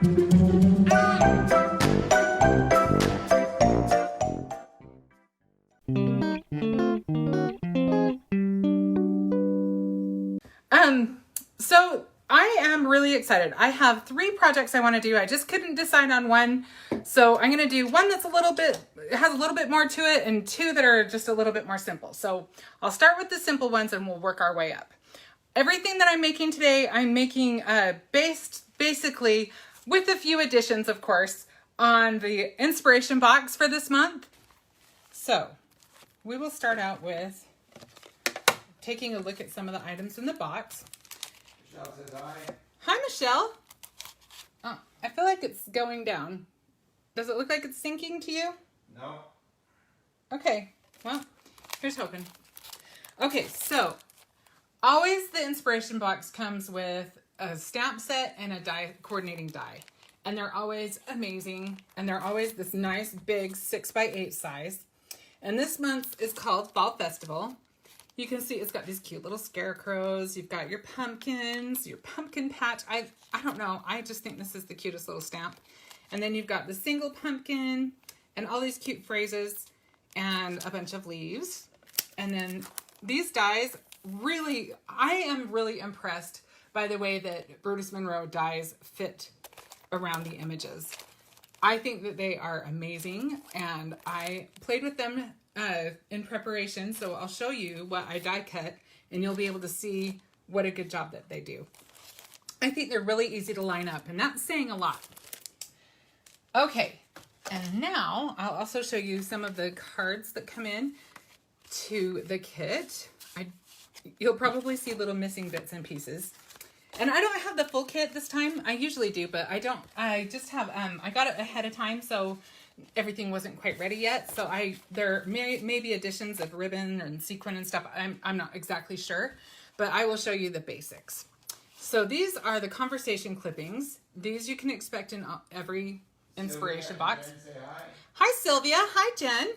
So I am really excited. I have 3 projects I want to do. I just couldn't decide on one. So I'm going to do one that's has a little bit more to it, and 2 that are just a little bit more simple. So I'll start with the simple ones and we'll work our way up. Everything that I'm making today, I'm making based basically with a few additions, of course, on the inspiration box for this month. So we will start out with taking a look at some of the items in the box. Michelle says hi. Hi, Michelle. Oh, I feel like it's going down. Does it look like it's sinking to you? No. Okay, well, here's hoping. Okay, so always the inspiration box comes with a stamp set and a coordinating die. And they're always amazing. And they're always this nice big 6x8 size. And this month is called Fall Festival. You can see it's got these cute little scarecrows. You've got your pumpkins, your pumpkin patch. I don't know. I just think this is the cutest little stamp. And then you've got the single pumpkin and all these cute phrases and a bunch of leaves. And then these dies really, I am really impressed by the way that Brutus Monroe dies fit around the images. I think that they are amazing, and I played with them in preparation, so I'll show you what I die cut, and you'll be able to see what a good job that they do. I think they're really easy to line up, and that's saying a lot. Okay, and now I'll also show you some of the cards that come in to the kit. You'll probably see little missing bits and pieces. And I don't have the full kit this time. I usually do, but I don't. I just have, I got it ahead of time, so everything wasn't quite ready yet. So there may be additions of ribbon and sequin and stuff. I'm not exactly sure, but I will show you the basics. So these are the conversation clippings. These you can expect in every inspiration box. Say hi. Hi, Sylvia. Hi, Jen.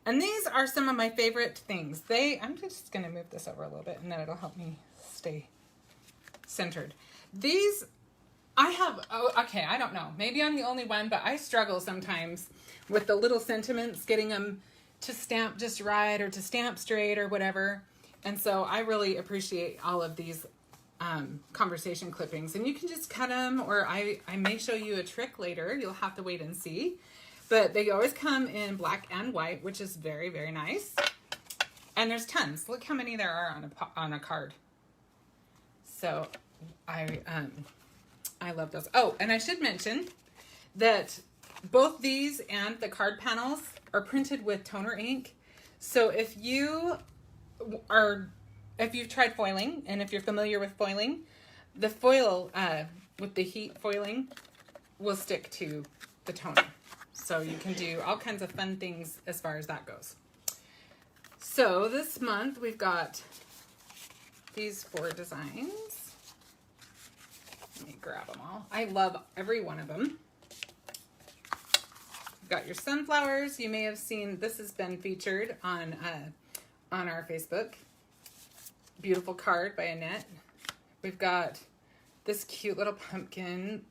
And these are some of my favorite things. I'm just going to move this over a little bit, and then it'll help me stay centered. These I have, okay, I don't know. Maybe I'm the only one, but I struggle sometimes with the little sentiments, getting them to stamp just right or to stamp straight or whatever. And so I really appreciate all of these conversation clippings. And you can just cut them, or I may show you a trick later. You'll have to wait and see. But they always come in black and white, which is very, very nice. And there's tons. Look how many there are on a card. So I love those. Oh, and I should mention that both these and the card panels are printed with toner ink. So if you've tried foiling, and if you're familiar with foiling, the foil with the heat foiling will stick to the toner. So you can do all kinds of fun things as far as that goes. So this month we've got these 4 designs. Let me grab them all. I love every one of them. You've got your sunflowers. You may have seen, this has been featured on our Facebook. Beautiful card by Annette. We've got this cute little pumpkin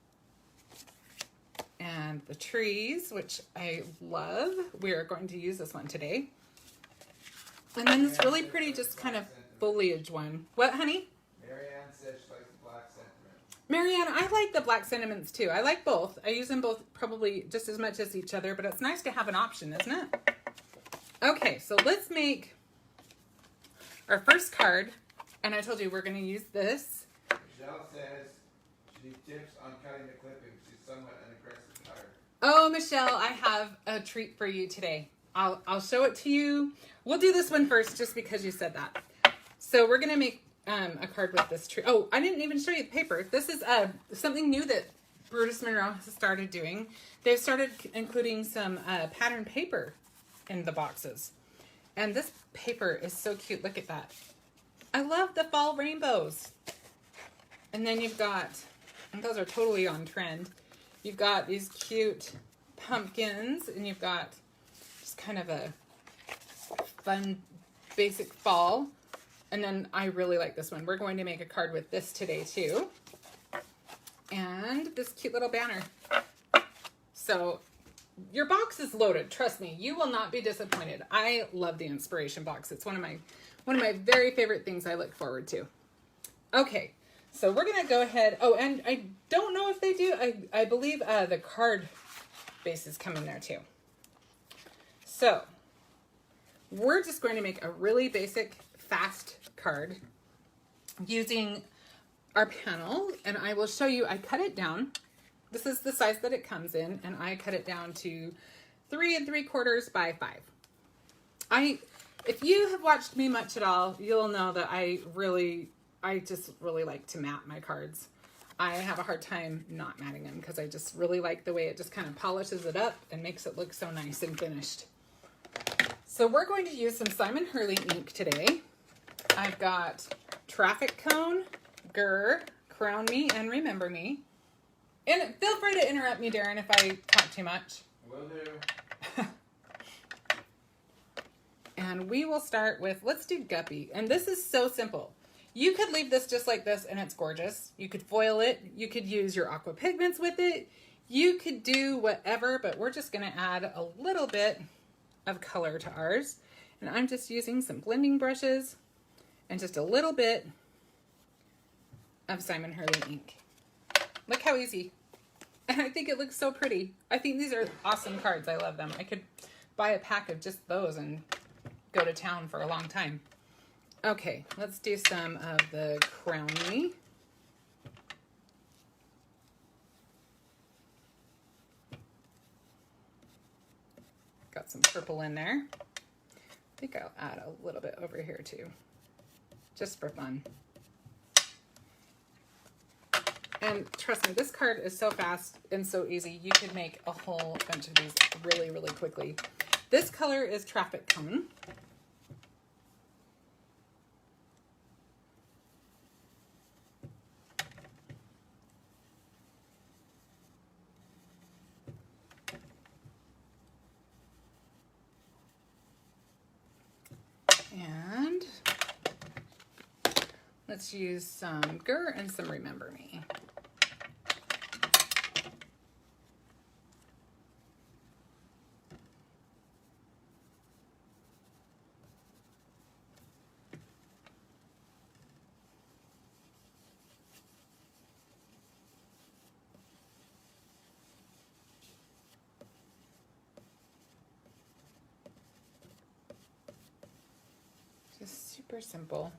and the trees, which I love. We are going to use this one today. And then this really pretty, just kind of foliage one. What, honey? Marianne says she likes the black sentiment. Marianne, I like the black sentiments too. I like both. I use them both probably just as much as each other, but it's nice to have an option, isn't it? Okay, so let's make our first card. And I told you we're going to use this. Michelle says she needs tips on cutting the clippings. She's somewhat an aggressive cutter. Oh, Michelle, I have a treat for you today. I'll show it to you. We'll do this one first just because you said that. So we're going to make a card with this tree. Oh, I didn't even show you the paper. This is something new that Brutus Monroe has started doing. They've started including some pattern paper in the boxes. And this paper is so cute. Look at that. I love the fall rainbows. And then you've got, and those are totally on trend. You've got these cute pumpkins, and you've got just kind of a fun basic fall. And then I really like this one. We're going to make a card with this today too. and this cute little banner. So your box is loaded. Trust me, you will not be disappointed. I love the inspiration box. It's one of my very favorite things I look forward to. Okay, so we're gonna go ahead. Oh, and I don't know if they do. I believe the card bases come in there too. So we're just going to make a really basic, fast card using our panel, and I will show you. I cut it down. This is the size that it comes in, and I cut it down to 3 3/4 by 5. If you have watched me much at all, you'll know that I just really like to mat my cards. I have a hard time not matting them because I just really like the way it just kind of polishes it up and makes it look so nice and finished. So we're going to use some Simon Hurley ink today. I've got Traffic Cone, Grrr, Crown Me, and Remember Me. And feel free to interrupt me, Darren, if I talk too much. Will do. And we will start with, let's do Guppy. And this is so simple. You could leave this just like this and it's gorgeous. You could foil it. You could use your aqua pigments with it. You could do whatever, but we're just gonna add a little bit of color to ours. And I'm just using some blending brushes and just a little bit of Simon Hurley ink. Look how easy. And I think it looks so pretty. I think these are awesome cards. I love them. I could buy a pack of just those and go to town for a long time. Okay, let's do some of the Crown Me. Got some purple in there. I think I'll add a little bit over here too, just for fun. And trust me, this card is so fast and so easy. You could make a whole bunch of these really, really quickly. This color is Traffic Cone. And let's use some Grrr and some Remember Me. Super simple.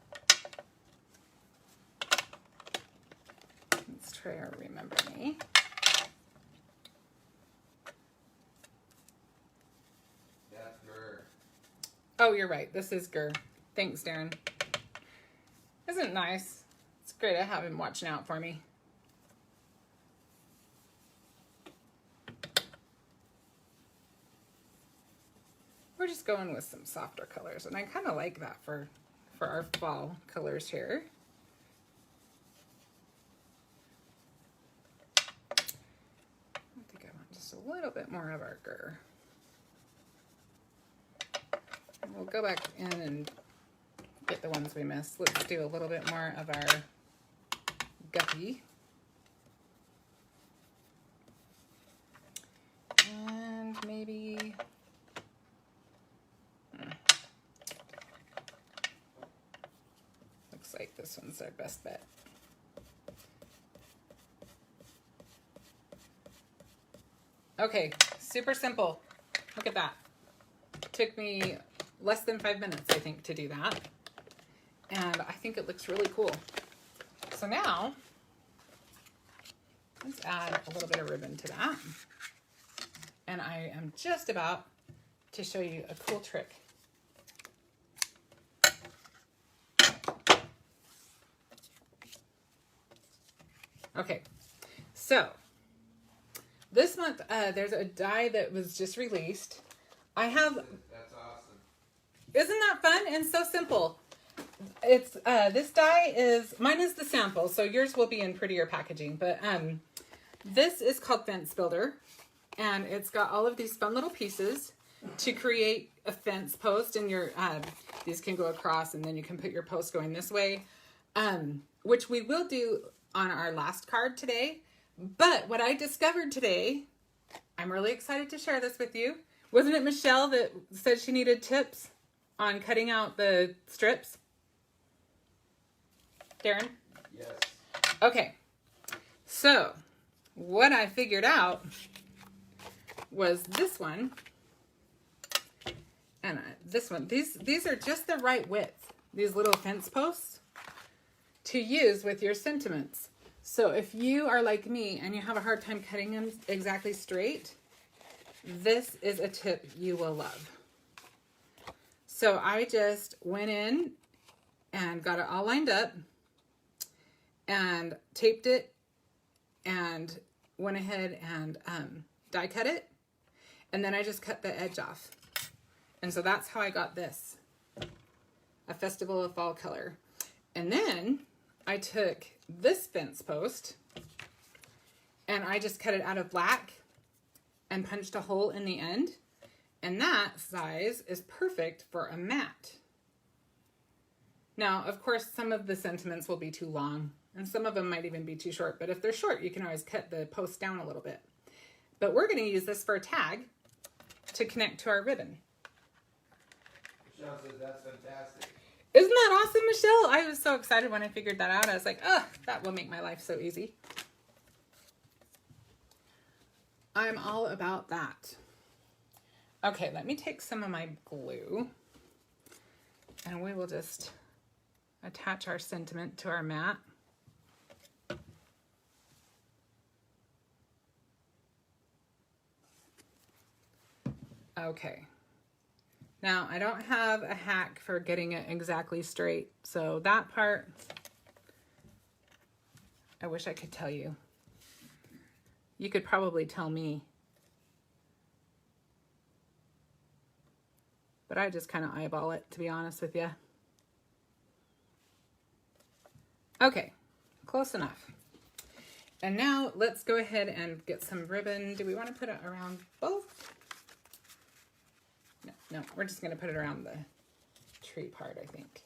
Let's try our Remember Me. That's Grrr. Oh, you're right. This is Grrr. Thanks, Darren. Isn't it nice? It's great to have him watching out for me. We're just going with some softer colors, and I kind of like that for our fall colors here. I think I want just a little bit more of our Grrr. And we'll go back in and get the ones we missed. Let's do a little bit more of our Guppy. And maybe... like this one's our best bet. Okay, super simple. Look at that. It took me less than 5 minutes, I think, to do that. And I think it looks really cool. So now, let's add a little bit of ribbon to that. And I am just about to show you a cool trick. Okay, so this month there's a die that was just released. I have. That's awesome. Isn't that fun and so simple? It's this die is mine is the sample, so yours will be in prettier packaging. But this is called Fence Builder, and it's got all of these fun little pieces to create a fence post. And your these can go across, and then you can put your post going this way, which we will do on our last card today, But what I discovered today, I'm really excited to share this with you. Wasn't it Michelle that said she needed tips on cutting out the strips? Darren? Yes. Okay. So, what I figured out was this one and this one. These are just the right width, these little fence posts, to use with your sentiments. So if you are like me and you have a hard time cutting them exactly straight, this is a tip you will love. So I just went in and got it all lined up and taped it and went ahead and die cut it. And then I just cut the edge off. And so that's how I got this, a Festival of Fall color. And then I took this fence post and I just cut it out of black and punched a hole in the end. And that size is perfect for a mat. Now, of course, some of the sentiments will be too long and some of them might even be too short. But if they're short, you can always cut the post down a little bit. But we're going to use this for a tag to connect to our ribbon. Michelle says that's fantastic. Isn't that awesome, Michelle? I was so excited when I figured that out. I was like, oh, that will make my life so easy. I'm all about that. Okay, let me take some of my glue and we will just attach our sentiment to our mat. Okay. Now, I don't have a hack for getting it exactly straight, so that part, I wish I could tell you. You could probably tell me. But I just kind of eyeball it, to be honest with you. Okay, close enough. And now let's go ahead and get some ribbon. Do we want to put it around both? No, we're just going to put it around the tree part, I think.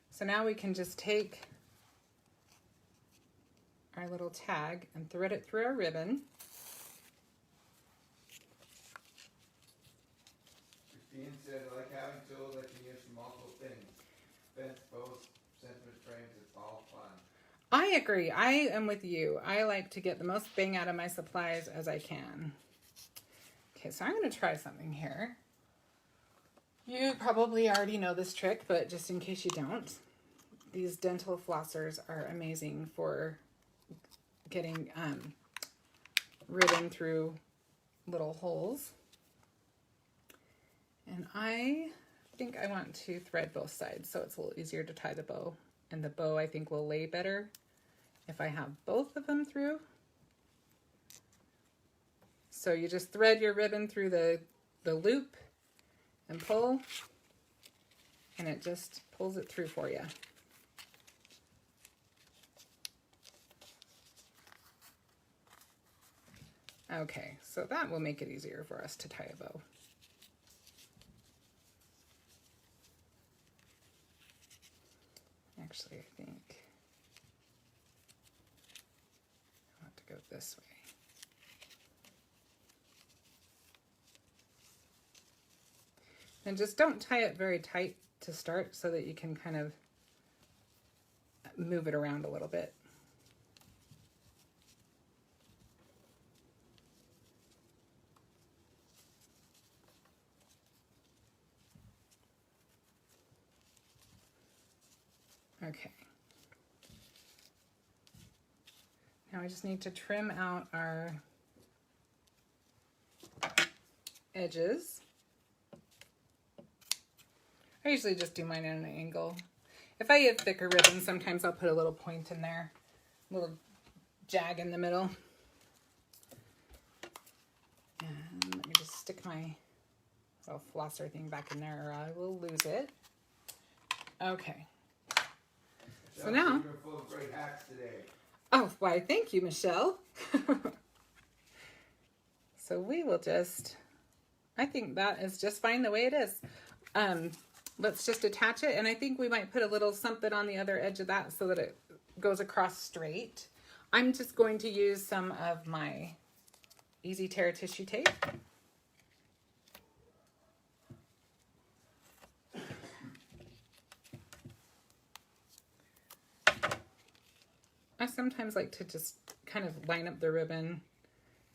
So now we can just take our little tag and thread it through our ribbon. Christine said, I like having tools that can use for multiple things. Fence posts, sentiment frames, it's all fun. I agree. I am with you. I like to get the most bang out of my supplies as I can. Okay, so I'm going to try something here. You probably already know this trick, but just in case you don't, these dental flossers are amazing for getting ribbon through little holes. And I think I want to thread both sides so it's a little easier to tie the bow. And the bow, I think, will lay better if I have both of them through. So you just thread your ribbon through the loop and pull, and it just pulls it through for you. Okay, so that will make it easier for us to tie a bow. Actually, I think I want to go this way. And just don't tie it very tight to start so that you can kind of move it around a little bit. Okay. Now I just need to trim out our edges. I usually just do mine at an angle. If I have thicker ribbon, sometimes I'll put a little point in there, a little jag in the middle. And let me just stick my little flosser thing back in there or I will lose it. Okay. So now, you're full of great hacks today. Oh, why, thank you, Michelle. So we will just, I think that is just fine the way it is. Let's just attach it, and I think we might put a little something on the other edge of that so that it goes across straight. I'm just going to use some of my Easy Tear tissue tape. I sometimes like to just kind of line up the ribbon,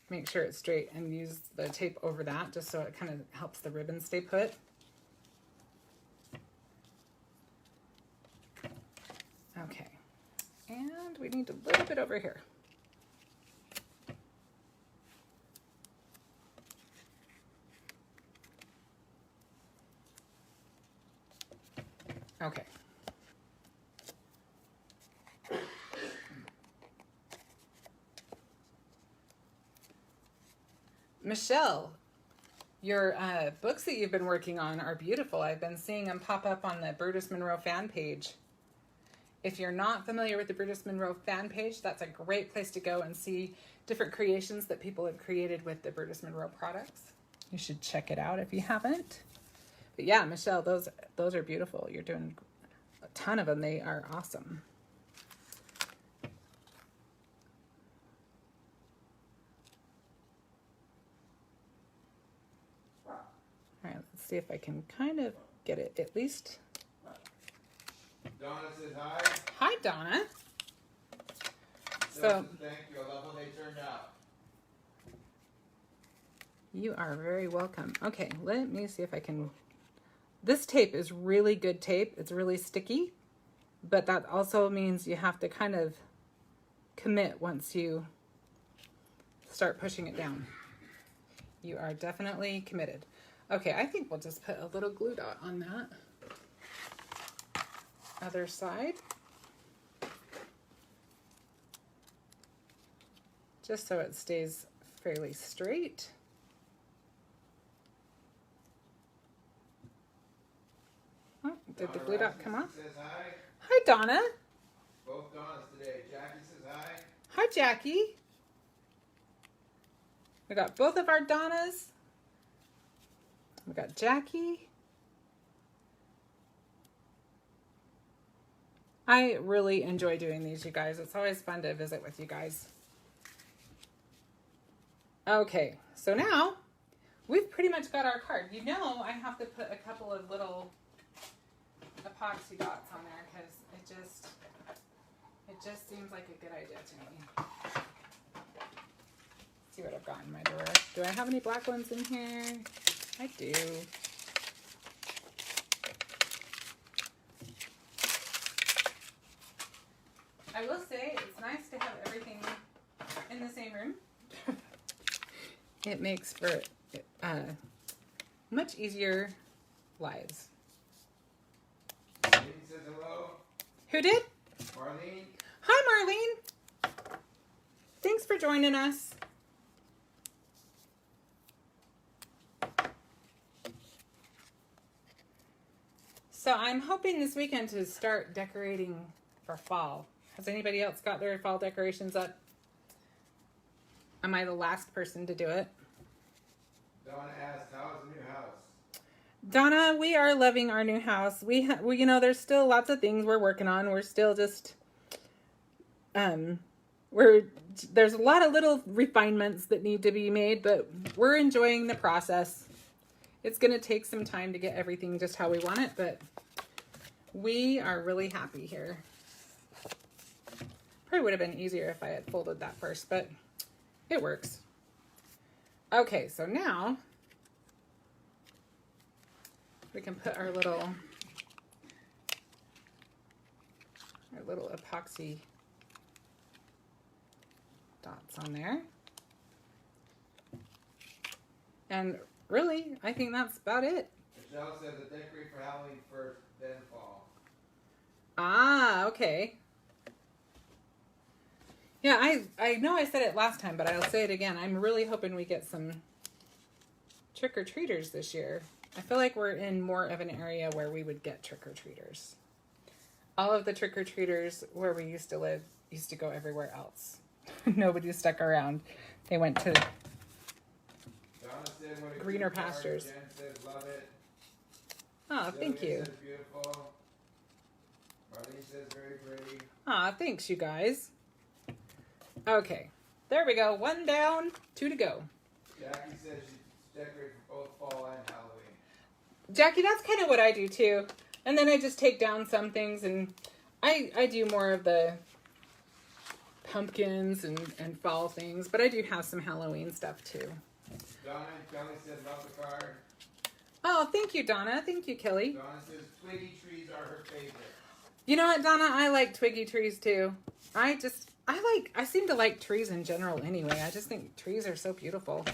make sure it's straight, and use the tape over that just so it kind of helps the ribbon stay put. Okay, and we need a little bit over here. Okay. Michelle, your books that you've been working on are beautiful. I've been seeing them pop up on the Brutus Monroe fan page. If you're not familiar with the Brutus Monroe fan page, that's a great place to go and see different creations that people have created with the Brutus Monroe products. You should check it out if you haven't. But yeah, Michelle, those are beautiful. You're doing a ton of them. They are awesome. All right, let's see if I can kind of get it at least. Donna says hi. Hi, Donna. So thank you. I love how they turned out. You are very welcome. Okay, let me see if I can. This tape is really good tape. It's really sticky, but that also means you have to kind of commit once you start pushing it down. You are definitely committed. Okay, I think we'll just put a little glue dot on that. Other side. Just so it stays fairly straight. Oh, did the glue dot come off? Says hi. Hi, Donna. Both Donnas today. Jackie says hi. Hi, Jackie. We got both of our Donnas. We got Jackie. I really enjoy doing these, you guys. It's always fun to visit with you guys. Okay, so now we've pretty much got our card. You know I have to put a couple of little epoxy dots on there because it just seems like a good idea to me. Let's see what I've got in my drawer. Do I have any black ones in here? I do. I will say it's nice to have everything in the same room. It makes for much easier lives. Marlene says hello. Who did? Marlene. Hi, Marlene. Thanks for joining us. So I'm hoping this weekend to start decorating for fall. Has anybody else got their fall decorations up? Am I the last person to do it? Donna asks, how's the new house? Donna, we are loving our new house. We you know, there's still lots of things we're working on. We're still just, there's a lot of little refinements that need to be made, but we're enjoying the process. It's going to take some time to get everything just how we want it, but we are really happy here. Probably would have been easier if I had folded that first, but it works. Okay, so now we can put our little epoxy dots on there. And really, I think that's about it. Michelle says the decorate for Halloween first, then fall. Ah, okay. Yeah, I know I said it last time, but I'll say it again. I'm really hoping we get some trick-or-treaters this year. I feel like we're in more of an area where we would get trick-or-treaters. All of the trick-or-treaters where we used to live used to go everywhere else. Nobody stuck around. They went to Donna said, what a greener cute card. pastures. Jen says, love it. Oh, thank Sylvia you. says, beautiful. Marlene says, very pretty. Ah, thanks, you guys. Okay, there we go. 1 down, 2 to go. Jackie says she's decorated for both fall and Halloween. Jackie, that's kind of what I do too. And then I just take down some things, and I do more of the pumpkins and fall things, but I do have some Halloween stuff too. Donna and Kelly said love the card. Oh, thank you, Donna. Thank you, Kelly. Donna says twiggy trees are her favorite. You know what, Donna? I like twiggy trees too. I seem to like trees in general anyway. I just think trees are so beautiful.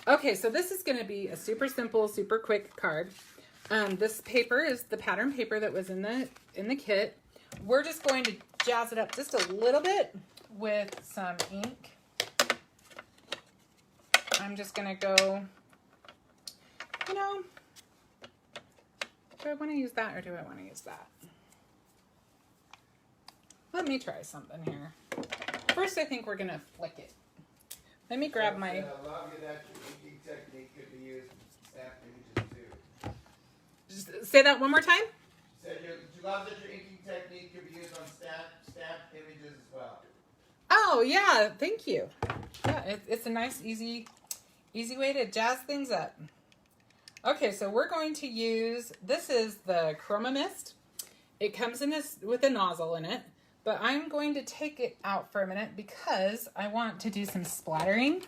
Okay, so this is going to be a super simple, super quick card. This paper is the pattern paper that was in the kit. We're just going to jazz it up just a little bit with some ink. I'm just going to go, you know, do I want to use that or do I want to use that? Let me try something here. First, I think we're going to flick it. Let me grab my... I love you that your inking technique could be used in stamp images too. Just say that one more time. Said you love that your inking technique could be used on stamp images as well. Oh, yeah. Thank you. Yeah, it's a nice, easy way to jazz things up. Okay, so we're going to use... This is the Chroma Mist. It comes in this with a nozzle in it. But I'm going to take it out for a minute because I want to do some splattering.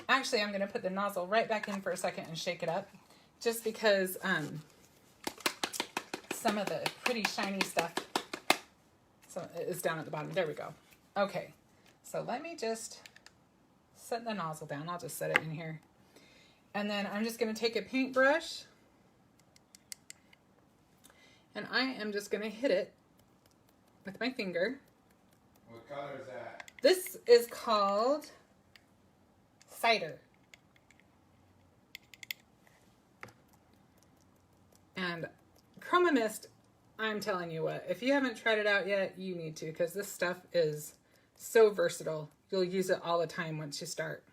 Actually, I'm going to put the nozzle right back in for a second and shake it up. Just because some of the pretty shiny stuff is down at the bottom. There we go. Okay, so let me just set the nozzle down. I'll just set it in here. And then I'm just going to take a paintbrush. And I am just going to hit it with my finger. What color is that? This is called cider. And Chroma Mist, I'm telling you what, if you haven't tried it out yet, you need to, because this stuff is so versatile. You'll use it all the time once you start.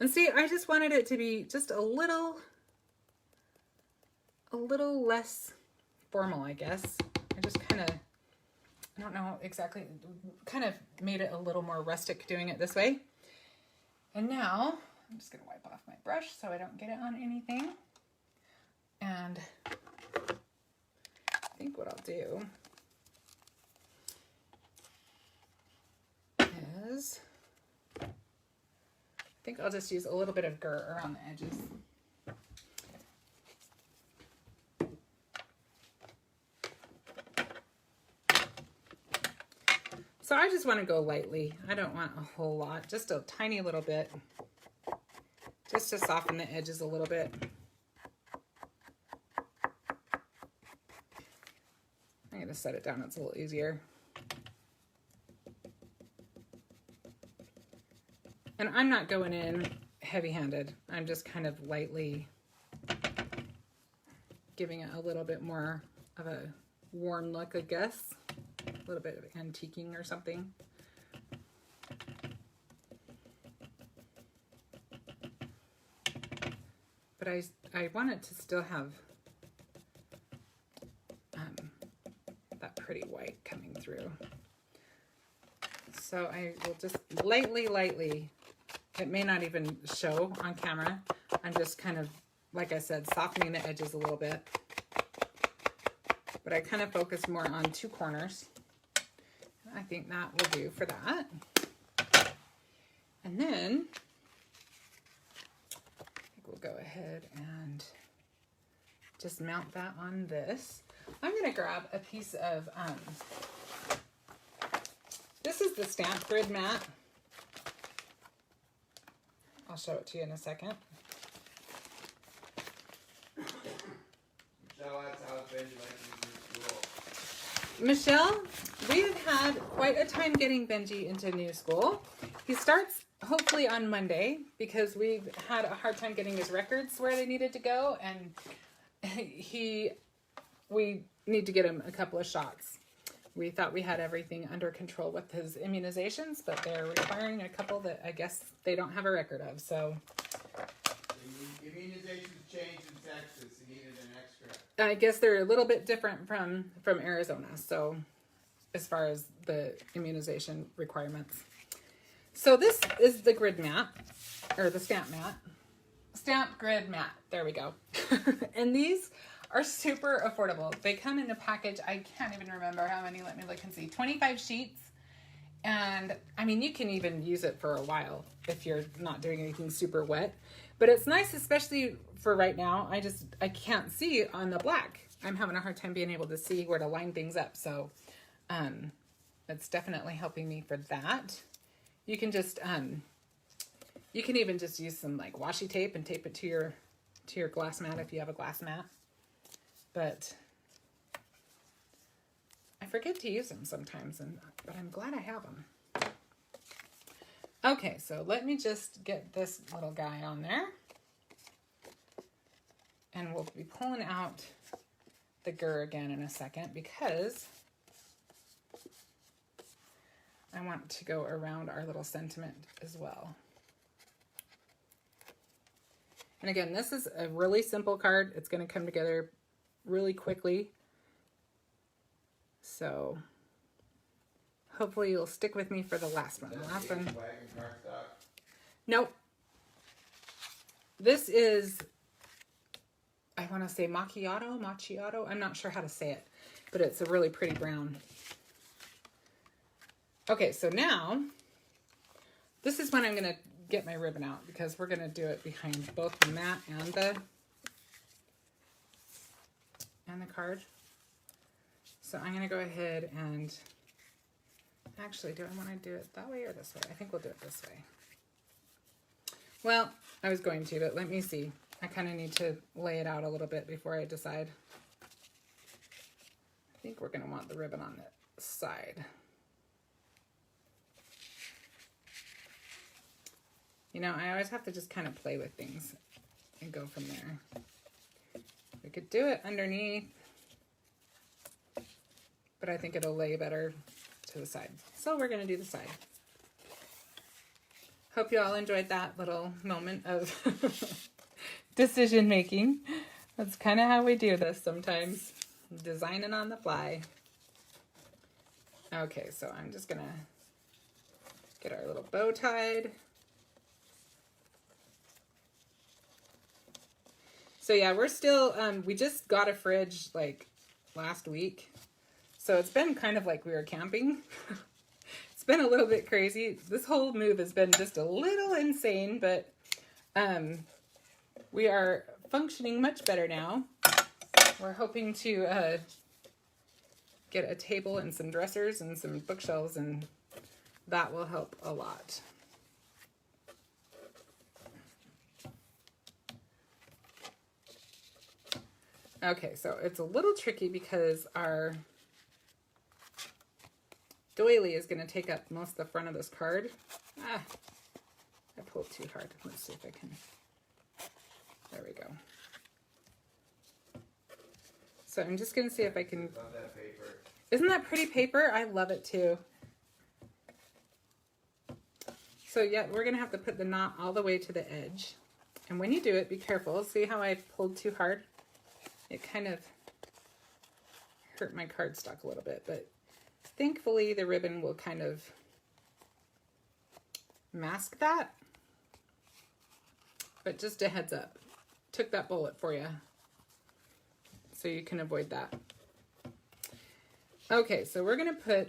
And see, I just wanted it to be just a little less formal, I guess. I just kind of, I don't know exactly, kind of made it a little more rustic doing it this way. And now, I'm just going to wipe off my brush so I don't get it on anything. And I think what I'll do is, I think I'll just use a little bit of Grrr around the edges. So I just want to go lightly. I don't want a whole lot, just a tiny little bit, just to soften the edges a little bit. I'm going to set it down, it's a little easier. And I'm not going in heavy-handed. I'm just kind of lightly giving it a little bit more of a warm look, I guess. A little bit of antiquing or something. But I want it to still have that pretty white coming through. So I will just lightly, it may not even show on camera. I'm just kind of, like I said, softening the edges a little bit. But I kind of focus more on two corners. I think that will do for that. And then I think we'll go ahead and just mount that on this. I'm going to grab a piece of, this is the stamp grid mat. I'll show it to you in a second. Michelle, that's how it's been like in school. Michelle, we have had quite a time getting Benji into new school. He starts hopefully on Monday because we've had a hard time getting his records where they needed to go, and we need to get him a couple of shots. We thought we had everything under control with his immunizations, but they're requiring a couple that I guess they don't have a record of. So immunizations changed in Texas. He needed an extra. I guess they're a little bit different from Arizona. So as far as the immunization requirements. So this is the grid mat, or the stamp mat. Stamp grid mat. There we go. And these are super affordable. They come in a package. I can't even remember how many. Let me look and see. 25 sheets. And I mean, you can even use it for a while if you're not doing anything super wet. But it's nice, especially for right now. I can't see on the black. I'm having a hard time being able to see where to line things up. So it's definitely helping me for that. You can just, you can even just use some like washi tape and tape it to your glass mat if you have a glass mat. But I forget to use them sometimes, but I'm glad I have them. Okay, so let me just get this little guy on there. And we'll be pulling out the Grrr again in a second because I want to go around our little sentiment as well. And again, this is a really simple card. It's going to come together really quickly. So hopefully you'll stick with me for the last one. The last one. Wagon cardstock? Nope. This is, I want to say Macchiato. I'm not sure how to say it, but it's a really pretty brown. Okay, so now this is when I'm going to get my ribbon out because we're going to do it behind both the mat and the card. So I'm going to go ahead and actually, do I want to do it that way or this way? I think we'll do it this way. Well, I was going to, but let me see. I kind of need to lay it out a little bit before I decide. I think we're going to want the ribbon on the side. You know, I always have to just kind of play with things and go from there. We could do it underneath, but I think it'll lay better to the side. So we're going to do the side. Hope you all enjoyed that little moment of decision making. That's kind of how we do this sometimes. Designing on the fly. Okay, so I'm just going to get our little bow tied. So yeah, we're still, we just got a fridge like last week. So it's been kind of like we were camping. It's been a little bit crazy. This whole move has been just a little insane, but we are functioning much better now. We're hoping to get a table and some dressers and some bookshelves, and that will help a lot. Okay, so it's a little tricky because our doily is going to take up most of the front of this card. Ah, I pulled too hard. Let's see if I can. There we go. So I'm just going to see if I can. Love that paper. Isn't that pretty paper? I love it too. So yeah, we're going to have to put the knot all the way to the edge. And when you do it, be careful. See how I pulled too hard? It kind of hurt my cardstock a little bit, but thankfully the ribbon will kind of mask that. But just a heads up, took that bullet for you, so you can avoid that. Okay, so we're gonna put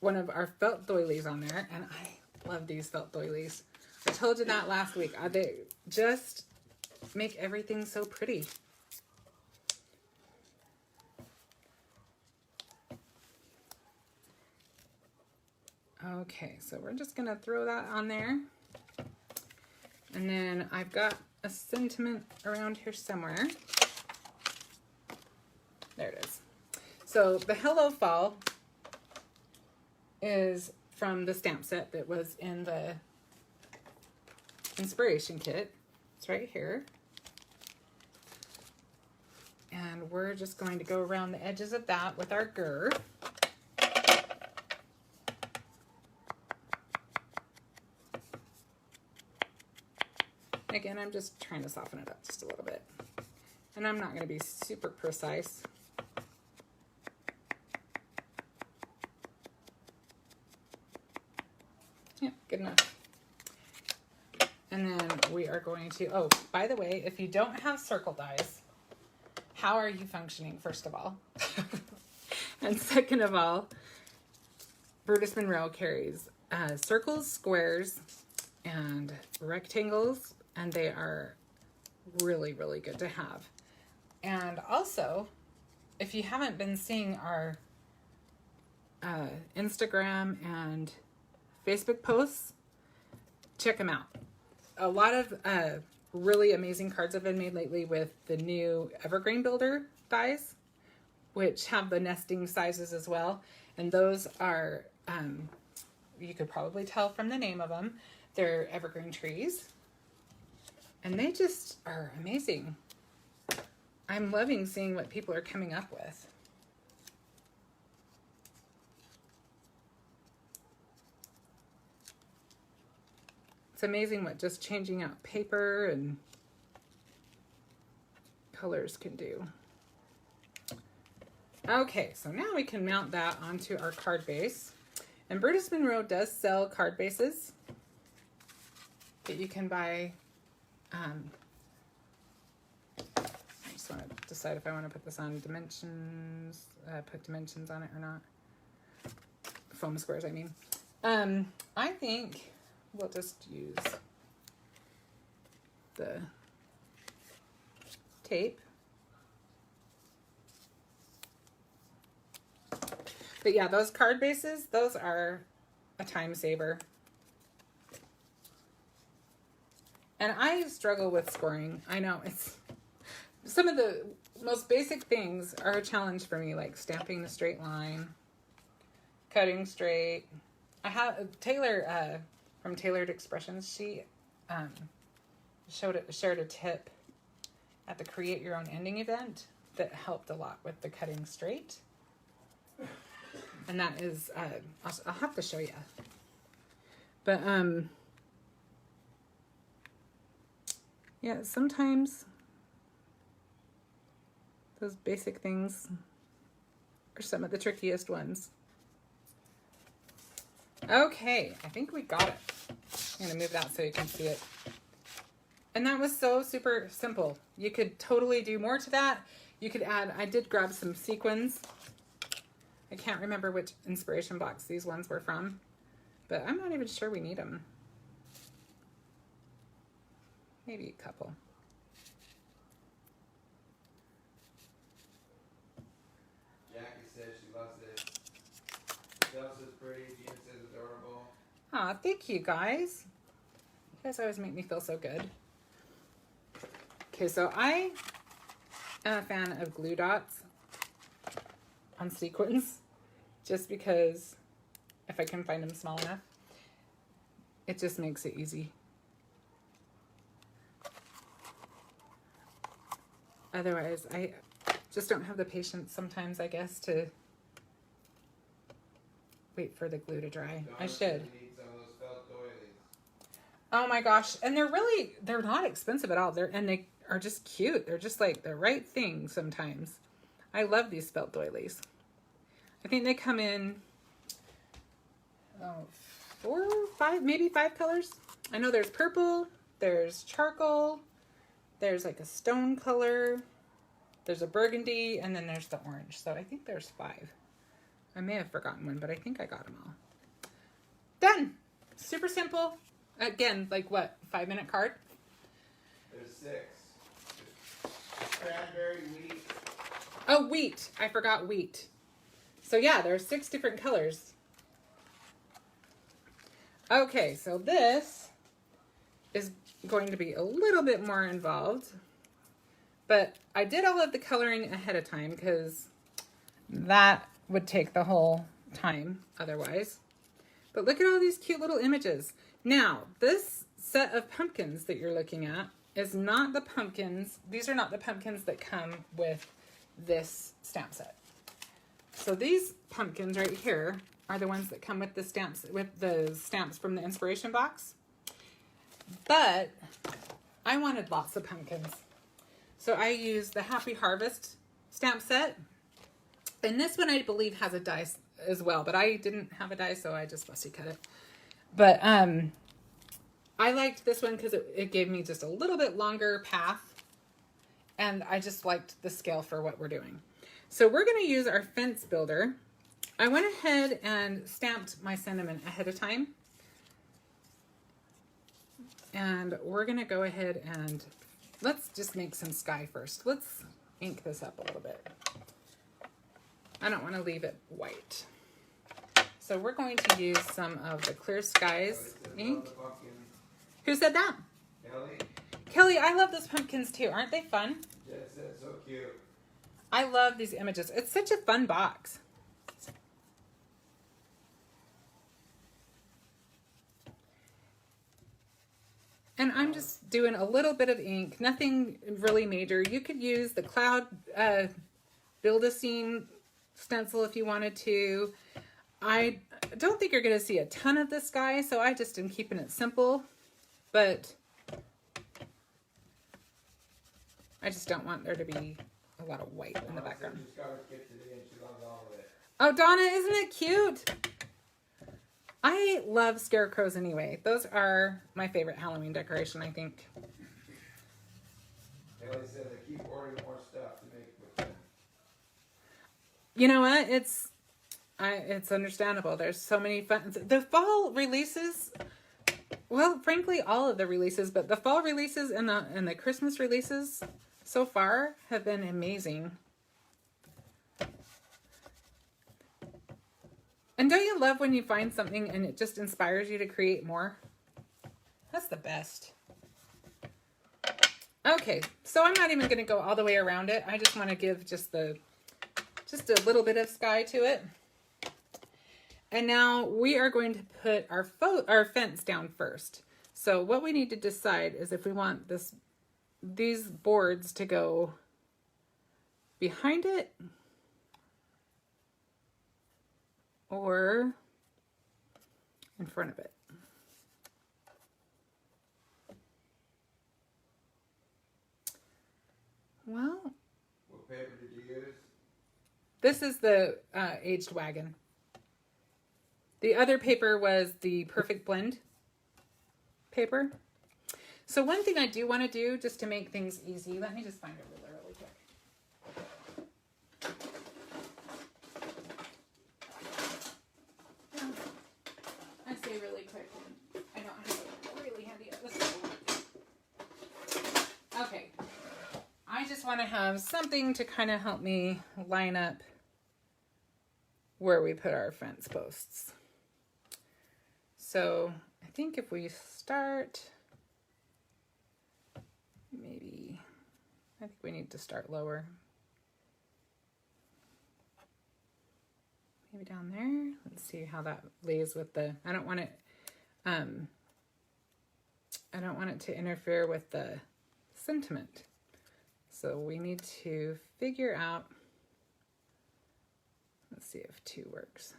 one of our felt doilies on there, and I love these felt doilies. I told you that last week. They just make everything so pretty. Okay, so we're just going to throw that on there. And then I've got a sentiment around here somewhere. There it is. So the Hello Fall is from the stamp set that was in the inspiration kit. It's right here. And we're just going to go around the edges of that with our Grrr. Again, I'm just trying to soften it up just a little bit. And I'm not going to be super precise. And then we are going to, oh, by the way, if you don't have circle dies, how are you functioning, first of all? And second of all, Brutus Monroe carries circles, squares, and rectangles, and they are really, really good to have. And also, if you haven't been seeing our Instagram and Facebook posts, check them out. A lot of really amazing cards have been made lately with the new Evergreen Builder dies, which have the nesting sizes as well. And those are, you could probably tell from the name of them, they're evergreen trees. And they just are amazing. I'm loving seeing what people are coming up with. It's amazing what just changing out paper and colors can do. Okay, so now we can mount that onto our card base. And Brutus Monroe does sell card bases that you can buy. I just want to decide if I want to put this on dimensions, put dimensions on it or not. Foam squares, I mean. I think we'll just use the tape. But yeah, those card bases, those are a time saver. And I struggle with scoring. I know it's some of the most basic things are a challenge for me, like stamping the straight line, cutting straight. I have Taylor from Tailored Expressions. She shared a tip at the Create Your Own Ending event that helped a lot with the cutting straight. And that is, I'll have to show you. But, yeah, sometimes those basic things are some of the trickiest ones. Okay, I think we got it. I'm going to move that so you can see it. And that was so super simple. You could totally do more to that. You could add, I did grab some sequins. I can't remember which inspiration box these ones were from, but I'm not even sure we need them. Maybe a couple. Jackie says she loves it. Dell says pretty. Gina says adorable. Aw, thank you guys. You guys always make me feel so good. Okay, so I am a fan of glue dots on sequins, just because if I can find them small enough, it just makes it easy. Otherwise, I just don't have the patience sometimes, I guess, to wait for the glue to dry. I should. Need some of those felt doilies. Oh my gosh. And they're not expensive at all. And they are just cute. They're just like the right thing sometimes. I love these felt doilies. I think they come in 4 or 5, maybe 5 colors. I know there's purple, there's charcoal, there's like a stone color, there's a burgundy, and then there's the orange. So I think there's 5. I may have forgotten one, but I think I got them all. Done. Super simple. Again, like what, 5-minute card? There's 6. Cranberry, wheat. Oh, wheat. I forgot wheat. So yeah, there are 6 different colors. Okay, so this is going to be a little bit more involved, but I did all of the coloring ahead of time because that would take the whole time otherwise. But look at all these cute little images. Now, this set of pumpkins that you're looking at is not the pumpkins. These are not the pumpkins that come with this stamp set. So these pumpkins right here are the ones that come with the stamps from the inspiration box. But I wanted lots of pumpkins. So I used the Happy Harvest stamp set. And this one I believe has a die as well, but I didn't have a die, so I just fussy cut it. But I liked this one because it gave me just a little bit longer path. And I just liked the scale for what we're doing. So we're going to use our fence builder. I went ahead and stamped my sentiment ahead of time. And we're going to go ahead and let's just make some sky first. Let's ink this up a little bit. I don't want to leave it white. So we're going to use some of the Clear Skies ink. Who said that? Kelly? Kelly, I love those pumpkins too. Aren't they fun? Yes, that's so cute. I love these images. It's such a fun box. And I'm just doing a little bit of ink, nothing really major. You could use the cloud Build-A-Scene stencil if you wanted to. I don't think you're going to see a ton of the sky, so I just am keeping it simple. But I just don't want there to be a lot of white in the background. Oh, Donna, isn't it cute? I love scarecrows anyway. Those are my favorite Halloween decoration, I think. Kelly says I keep ordering more stuff to make with them. You know what? It's understandable. There's so many fun. The fall releases, well, frankly, all of the releases, but the fall releases and the Christmas releases so far have been amazing. And don't you love when you find something and it just inspires you to create more? That's the best. Okay, so I'm not even going to go all the way around it. I just want to give just a little bit of sky to it. And now we are going to put our fence down first. So what we need to decide is if we want these boards to go behind it or in front of it. Well, what paper did you use? This is the aged Wagon. The other paper was the Perfect Blend paper. So one thing I do want to do just to make things easy, let me just find a ruler really quick. I say really quick, and I don't have it really handy. Okay. I just want to have something to kind of help me line up where we put our fence posts. So I think if we start, maybe, I think we need to start lower. Maybe down there. Let's see how that lays with the, I don't want it to interfere with the sentiment. So we need to figure out, let's see if 2 works.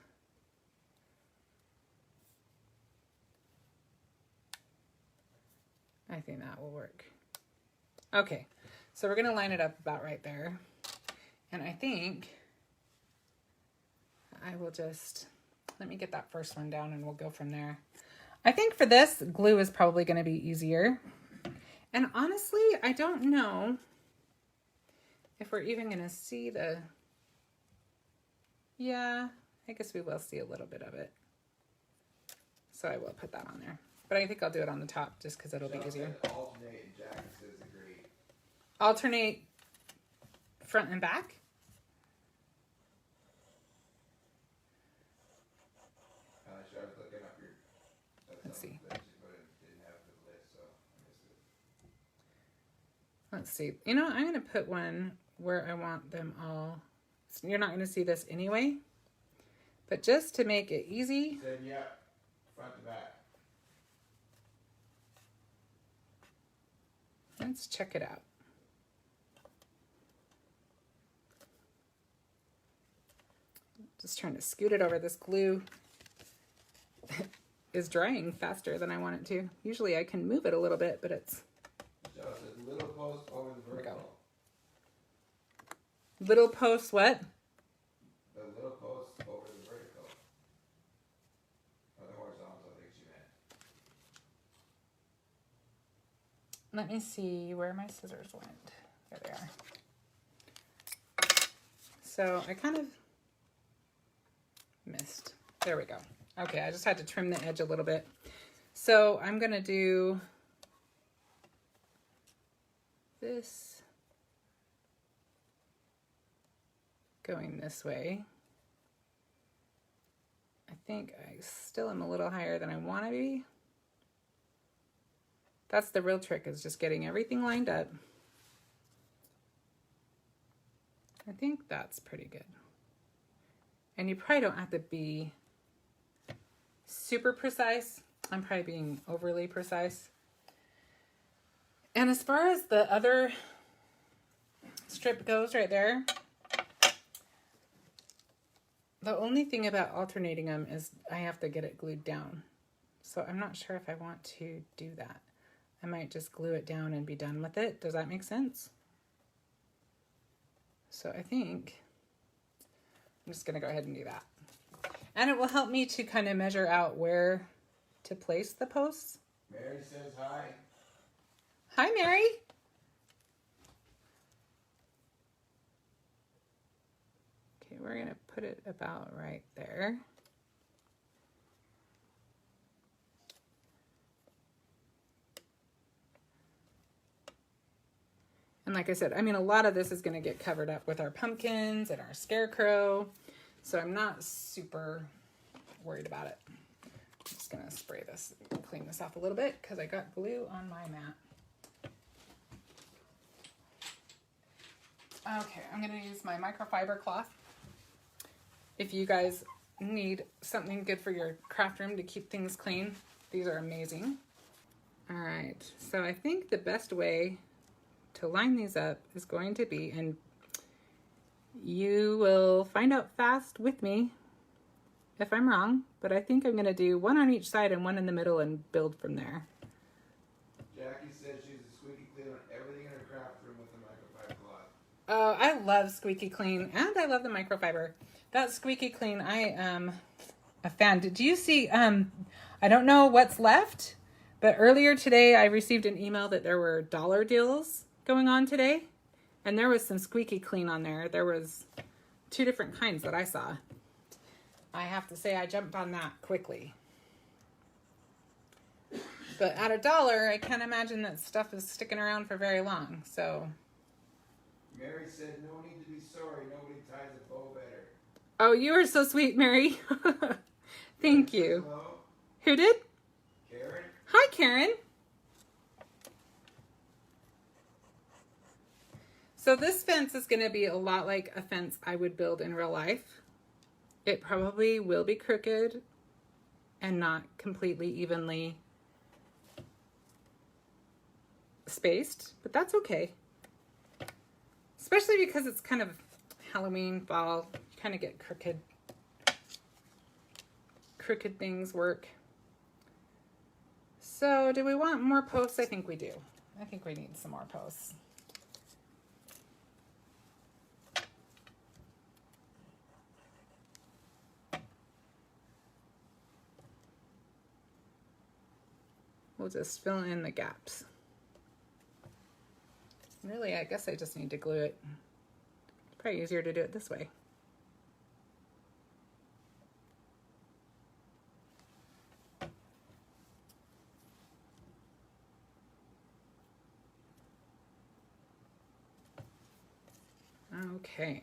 I think that will work. Okay, so we're gonna line it up about right there. And I think I will just, let me get that first one down and we'll go from there. I think for this, glue is probably gonna be easier. And honestly, I don't know if we're even gonna see the, yeah, I guess we will see a little bit of it. So I will put that on there. But I think I'll do it on the top just because it'll be easier. Alternate and Jack says agree. Alternate front and back? I was looking up your. Let's see. But it didn't have the list, so I missed it. Let's see. You know, I'm going to put one where I want them all. So you're not going to see this anyway. But just to make it easy. Said yeah, front to back. Let's check it out. Just trying to scoot it over. This glue is drying faster than I want it to. Usually I can move it a little bit, but it's... So it says little post over the vertical. Little post what? The little post over the vertical. Or the horizontal, I think she let me see where my scissors went. There they are. So I kind of missed. There we go. Okay, I just had to trim the edge a little bit. So I'm going to do this going this way. I think I still am a little higher than I want to be. That's the real trick, is just getting everything lined up. I think that's pretty good. And you probably don't have to be super precise. I'm probably being overly precise. And as far as the other strip goes right there, the only thing about alternating them is I have to get it glued down. So I'm not sure if I want to do that. I might just glue it down and be done with it. Does that make sense? So I think I'm just gonna go ahead and do that. And it will help me to kind of measure out where to place the posts. Mary says hi. Hi, Mary. Okay, we're gonna put it about right there. And like I said, I mean, a lot of this is gonna get covered up with our pumpkins and our scarecrow. So I'm not super worried about it. I'm just gonna spray this, clean this off a little bit because I got glue on my mat. Okay, I'm gonna use my microfiber cloth. If you guys need something good for your craft room to keep things clean, these are amazing. All right, so I think the best way to line these up is going to be, and you will find out fast with me if I'm wrong, but I think I'm gonna do one on each side and one in the middle and build from there. Jackie says she's a squeaky clean on everything in her craft room with the microfiber cloth. Oh, I love Squeaky Clean, and I love the microfiber. That Squeaky Clean, I am a fan. Did you see, I don't know what's left, but earlier today I received an email that there were dollar deals going on today, and there was some Squeaky Clean on there. There was 2 different kinds that I saw. I have to say I jumped on that quickly. But at $1, I can't imagine that stuff is sticking around for very long, so. Mary said no need to be sorry, nobody ties a bow better. Oh, you are so sweet, Mary. Thank you. Hello? Who did? Karen? Hi, Karen. So this fence is going to be a lot like a fence I would build in real life. It probably will be crooked and not completely evenly spaced, but that's okay. Especially because it's kind of Halloween, fall, you kind of get crooked things work. So do we want more posts? I think we do. I think we need some more posts. We'll just fill in the gaps. Really, I guess I just need to glue it. It's probably easier to do it this way. Okay.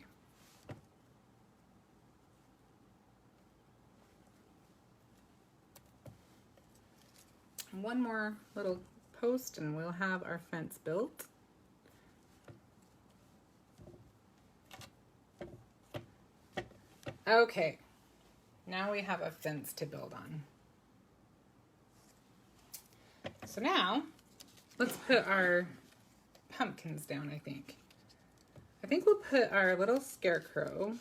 One more little post and we'll have our fence built. Okay, now we have a fence to build on. So now, let's put our pumpkins down, I think. I think we'll put our little scarecrow.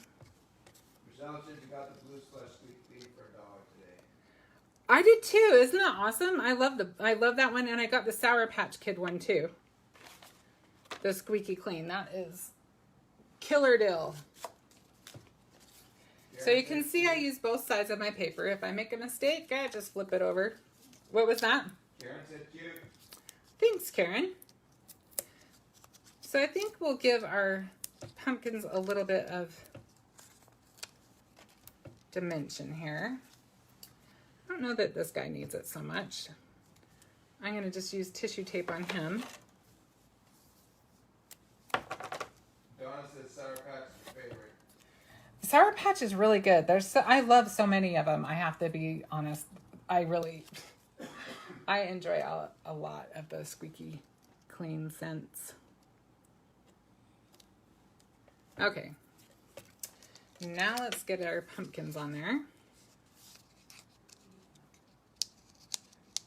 Michelle said you got the blue slush squeak clean for $1 today. I did too. Isn't that awesome? I love that one, and I got the Sour Patch Kid one too. The Squeaky Clean. That is killer dill. So you can see I use both sides of my paper. If I make a mistake, I just flip it over. What was that? Karen said cute. Thanks, Karen. So I think we'll give our pumpkins a little bit of dimension here. I don't know that this guy needs it so much. I'm going to just use tissue tape on him. Donna says Sour Patch is her favorite. Sour Patch is really good. I love so many of them. I have to be honest. I enjoy a lot of the squeaky clean scents. Okay. Now let's get our pumpkins on there.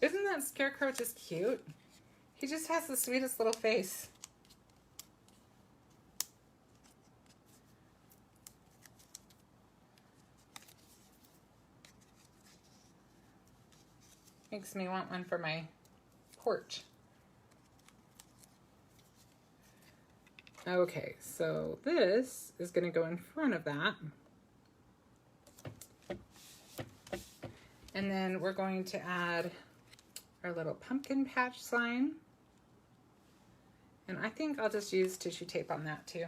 Isn't that scarecrow just cute? He just has the sweetest little face. Makes me want one for my porch. Okay, so this is going to go in front of that. And then we're going to add our little pumpkin patch sign. And I think I'll just use tissue tape on that too.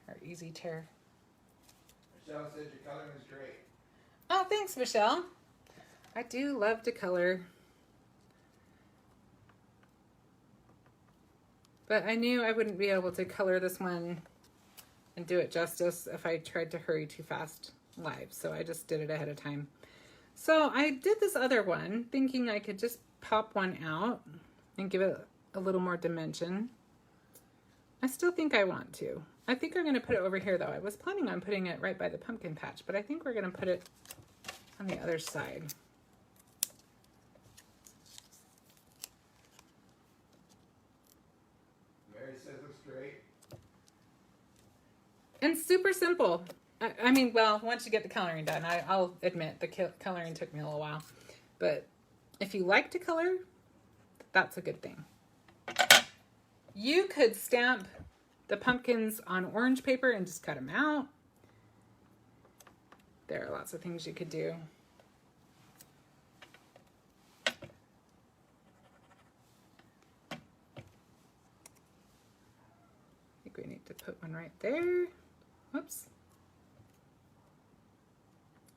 Our easy tear. Michelle says your coloring is great. Oh, thanks, Michelle. I do love to color. But I knew I wouldn't be able to color this one and do it justice if I tried to hurry too fast live. So I just did it ahead of time. So I did this other one thinking I could just pop one out and give it a little more dimension. I still think I want to. I think I'm going to put it over here though. I was planning on putting it right by the pumpkin patch, but I think we're going to put it on the other side. Mary says looks great. And super simple. I mean, well, once you get the coloring done, I'll admit the coloring took me a little while. But if you like to color, that's a good thing. You could stamp the pumpkins on orange paper and just cut them out. There are lots of things you could do. I think we need to put one right there. Whoops.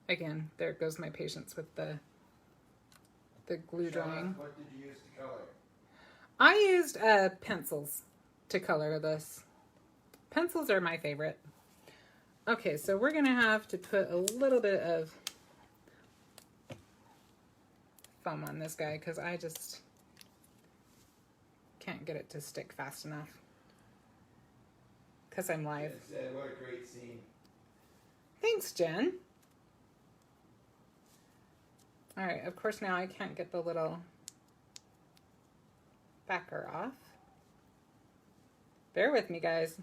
Again, there goes my patience with the glue drawing. What did you use to color? I used pencils to color this. Pencils are my favorite. Okay, so we're gonna have to put a little bit of foam on this guy because I just can't get it to stick fast enough because I'm live. Jen said, what a great scene. Thanks, Jen. All right, of course now I can't get the little backer off. Bear with me, guys.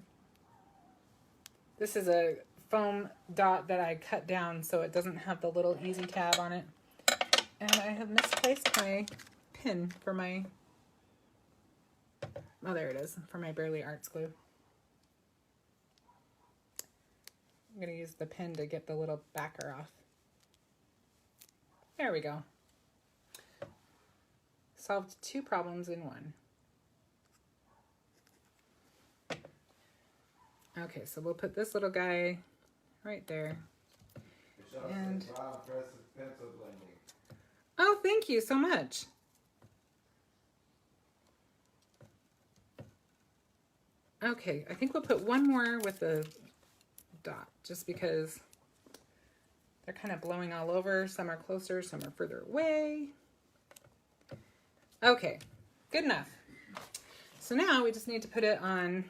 This is a foam dot that I cut down so it doesn't have the little easy tab on it. And I have misplaced my pin for my, oh there it is, for my Barely Arts glue. I'm gonna use the pin to get the little backer off. There we go. Solved two problems in one. Okay, so we'll put this little guy right there. Michelle And says, wow, impressive pencil blending. oh, thank you so much. Okay, I think we'll put one more with the dot, just because they're kind of blowing all over. Some are closer, some are further away. Okay, good enough. So now we just need to put it on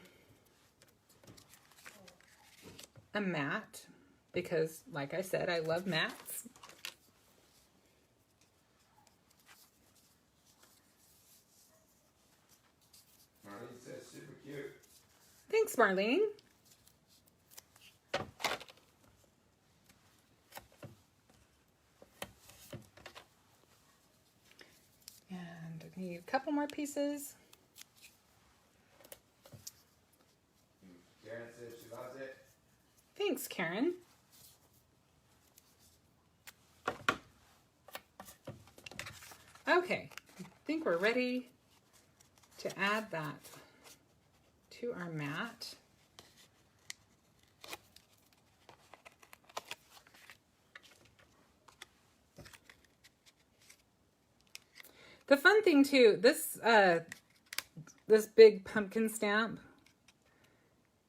a mat, because like I said, I love mats. Marlene says, super cute. Thanks, Marlene. And I need a couple more pieces. Karen says she loves it. Thanks, Karen. Okay, I think we're ready to add that to our mat. The fun thing too, this big pumpkin stamp,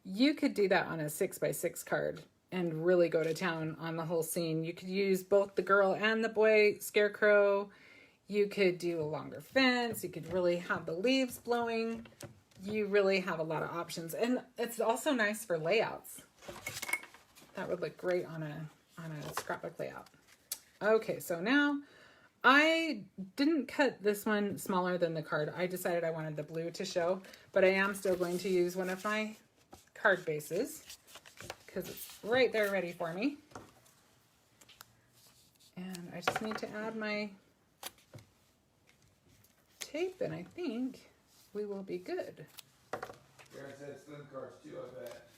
you could do that on a 6x6 card and really go to town on the whole scene. You could use both the girl and the boy scarecrow. You could do a longer fence. You could really have the leaves blowing. You really have a lot of options. And it's also nice for layouts. That would look great on a scrapbook layout. Okay, so now I didn't cut this one smaller than the card. I decided I wanted the blue to show, but I am still going to use one of my card bases because it's right there ready for me. And I just need to add my tape and I think we will be good. Karen said slim cards too, I bet.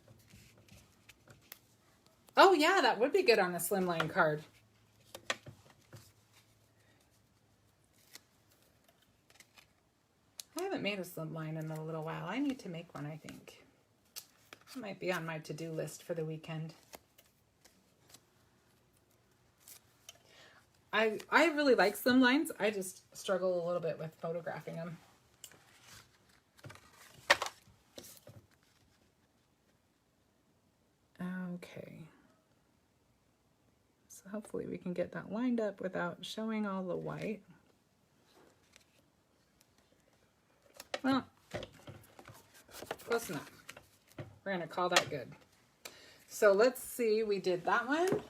Oh yeah, that would be good on a slimline card. I haven't made a slimline in a little while. I need to make one, I think. It might be on my to-do list for the weekend. I really like slimlines. I just struggle a little bit with photographing them. Okay. So hopefully we can get that lined up without showing all the white. Well, close enough. We're going to call that good. So let's see, we did that one.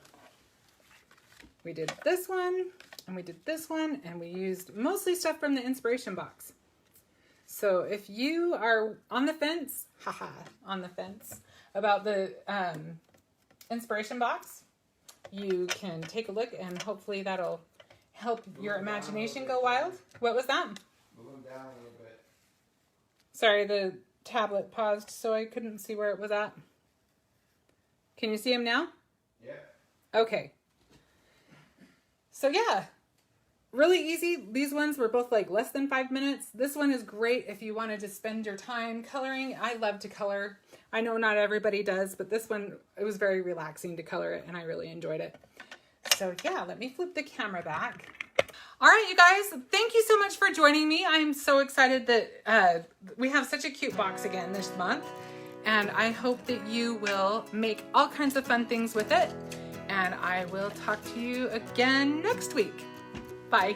We did this one, and we did this one, and we used mostly stuff from the inspiration box. So if you are on the fence, on the fence, about the inspiration box, you can take a look, and hopefully that'll help your imagination go wild. What was that? Move them down a little bit. Sorry, the tablet paused, so I couldn't see where it was at. Can you see him now? Yep. Okay. So yeah, really easy. These ones were both like less than 5 minutes. This one is great if you wanted to spend your time coloring. I love to color. I know not everybody does, but this one, it was very relaxing to color it, and I really enjoyed it. So yeah, let me flip the camera back. All right, you guys, thank you so much for joining me. I'm so excited that we have such a cute box again this month. And I hope that you will make all kinds of fun things with it. And I will talk to you again next week. Bye.